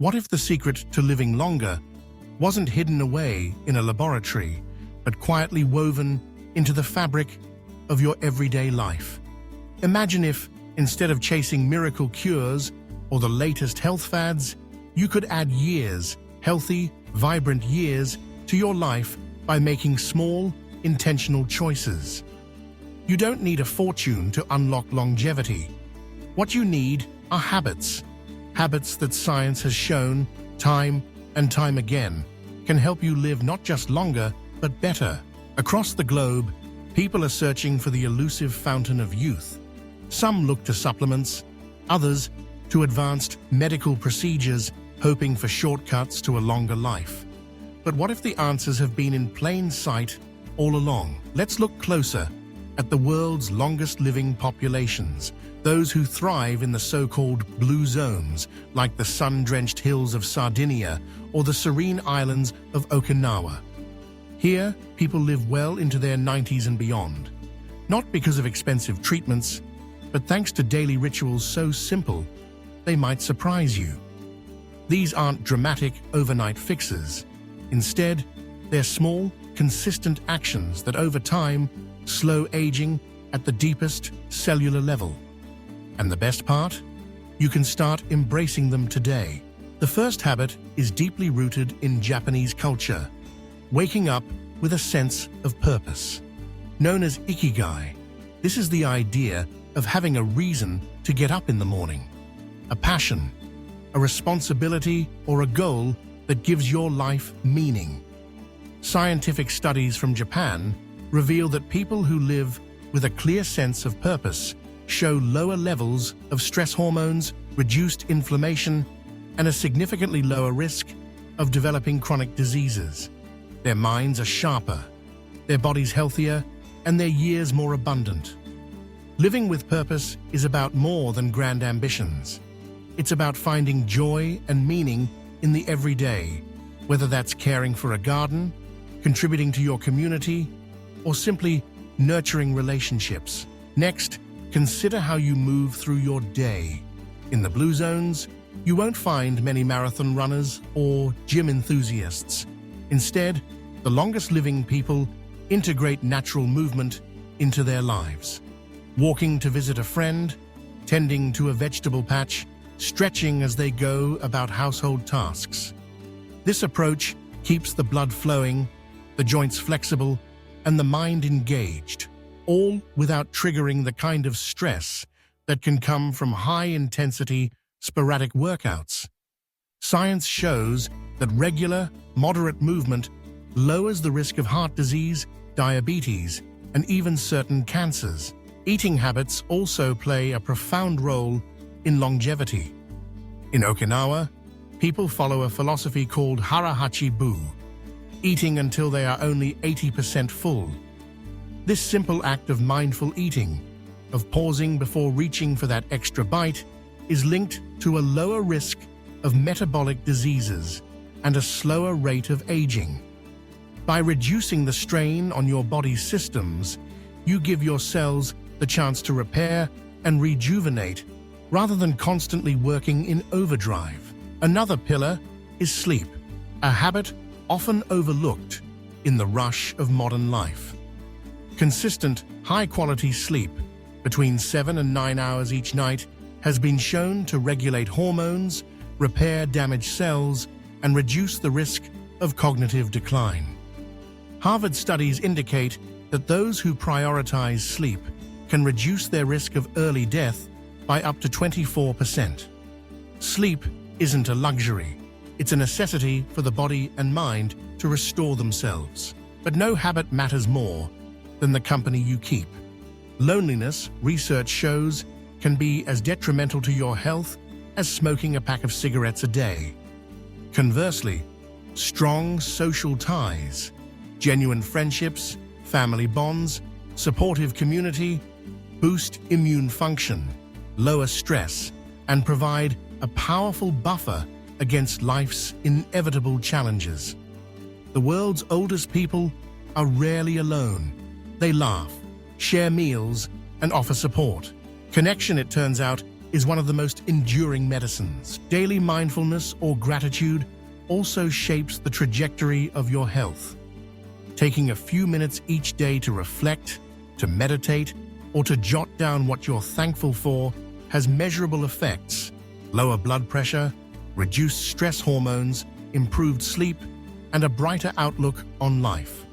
What if the secret to living longer wasn't hidden away in a laboratory, but quietly woven into the fabric of your everyday life? Imagine if, instead of chasing miracle cures or the latest health fads, you could add years, healthy, vibrant years, to your life by making small, intentional choices. You don't need a fortune to unlock longevity. What you need are habits. Habits that science has shown, time and time again, can help you live not just longer, but better. Across the globe, people are searching for the elusive fountain of youth. Some look to supplements, others to advanced medical procedures, hoping for shortcuts to a longer life. But what if the answers have been in plain sight all along? Let's look closer at the world's longest-living populations, those who thrive in the so-called blue zones, like the sun-drenched hills of Sardinia or the serene islands of Okinawa. Here, people live well into their 90s and beyond, not because of expensive treatments, but thanks to daily rituals so simple they might surprise you. These aren't dramatic overnight fixes. Instead, they're small, consistent actions that over time slow aging at the deepest cellular level. And the best part? You can start embracing them today. The first habit is deeply rooted in Japanese culture: waking up with a sense of purpose. Known as ikigai, this is the idea of having a reason to get up in the morning, a passion, a responsibility, or a goal that gives your life meaning. Scientific studies from Japan reveal that people who live with a clear sense of purpose show lower levels of stress hormones, reduced inflammation, and a significantly lower risk of developing chronic diseases. Their minds are sharper, their bodies healthier, and their years more abundant. Living with purpose is about more than grand ambitions. It's about finding joy and meaning in the everyday, whether that's caring for a garden, contributing to your community, or simply nurturing relationships. Next, consider how you move through your day. In the blue zones, you won't find many marathon runners or gym enthusiasts. Instead, the longest-living people integrate natural movement into their lives. Walking to visit a friend, tending to a vegetable patch, stretching as they go about household tasks. This approach keeps the blood flowing, the joints flexible, and the mind engaged, all without triggering the kind of stress that can come from high-intensity, sporadic workouts. Science shows that regular, moderate movement lowers the risk of heart disease, diabetes, and even certain cancers. Eating habits also play a profound role in longevity. In Okinawa, people follow a philosophy called hara-hachi-bu, eating until they are only 80% full. This simple act of mindful eating, of pausing before reaching for that extra bite, is linked to a lower risk of metabolic diseases and a slower rate of aging. By reducing the strain on your body's systems, you give your cells the chance to repair and rejuvenate, rather than constantly working in overdrive. Another pillar is sleep, a habit often overlooked in the rush of modern life. Consistent, high-quality sleep, between 7 and 9 hours each night, has been shown to regulate hormones, repair damaged cells, and reduce the risk of cognitive decline. Harvard studies indicate that those who prioritize sleep can reduce their risk of early death by up to 24%. Sleep isn't a luxury. It's a necessity for the body and mind to restore themselves. But no habit matters more than the company you keep. Loneliness, research shows, can be as detrimental to your health as smoking a pack of cigarettes a day. Conversely, strong social ties, genuine friendships, family bonds, supportive community boost immune function, lower stress, and provide a powerful buffer against life's inevitable challenges. The world's oldest people are rarely alone. They laugh, share meals, and offer support. Connection, it turns out, is one of the most enduring medicines. Daily mindfulness or gratitude also shapes the trajectory of your health. Taking a few minutes each day to reflect, to meditate, or to jot down what you're thankful for has measurable effects: lower blood pressure, reduced stress hormones, improved sleep, and a brighter outlook on life.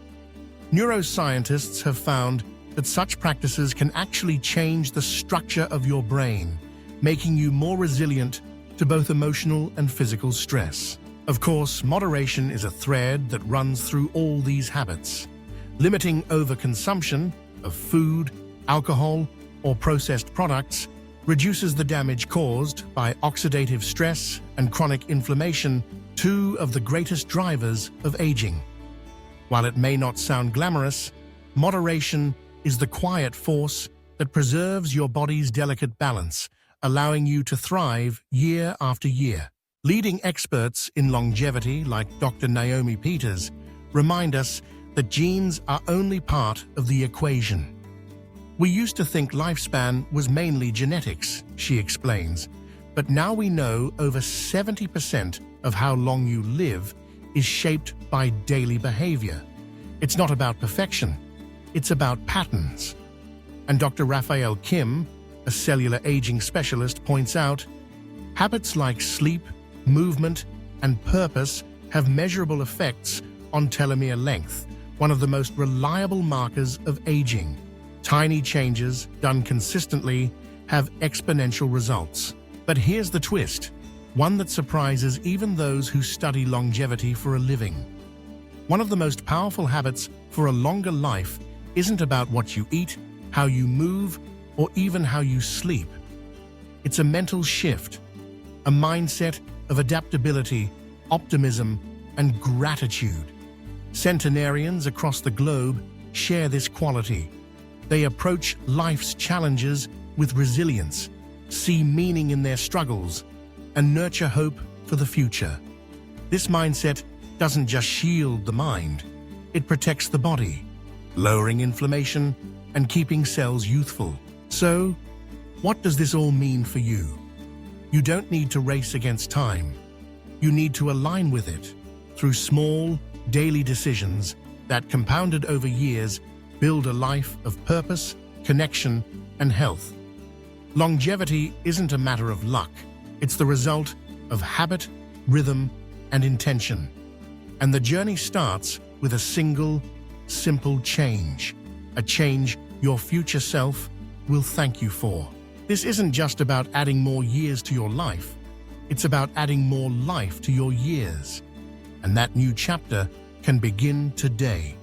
Neuroscientists have found that such practices can actually change the structure of your brain, making you more resilient to both emotional and physical stress. Of course, moderation is a thread that runs through all these habits. Limiting overconsumption of food, alcohol, or processed products reduces the damage caused by oxidative stress and chronic inflammation, two of the greatest drivers of aging. While it may not sound glamorous, moderation is the quiet force that preserves your body's delicate balance, allowing you to thrive year after year. Leading experts in longevity like Dr. Naomi Peters remind us that genes are only part of the equation. We used to think lifespan was mainly genetics, she explains, but now we know over 70% of how long you live is shaped by daily behavior. It's not about perfection, it's about patterns. And Dr. Raphael Kim, a cellular aging specialist, points out, habits like sleep, movement, and purpose have measurable effects on telomere length, one of the most reliable markers of aging. Tiny changes, done consistently, have exponential results. But here's the twist, one that surprises even those who study longevity for a living. One of the most powerful habits for a longer life isn't about what you eat, how you move, or even how you sleep. It's a mental shift, a mindset of adaptability, optimism, and gratitude. Centenarians across the globe share this quality. They approach life's challenges with resilience, see meaning in their struggles, and nurture hope for the future. This mindset doesn't just shield the mind, it protects the body, lowering inflammation and keeping cells youthful. So, what does this all mean for you? You don't need to race against time. You need to align with it through small, daily decisions that, compounded over years, build a life of purpose, connection, and health. Longevity isn't a matter of luck. It's the result of habit, rhythm, and intention. And the journey starts with a single, simple change, a change your future self will thank you for. This isn't just about adding more years to your life. It's about adding more life to your years. And that new chapter can begin today.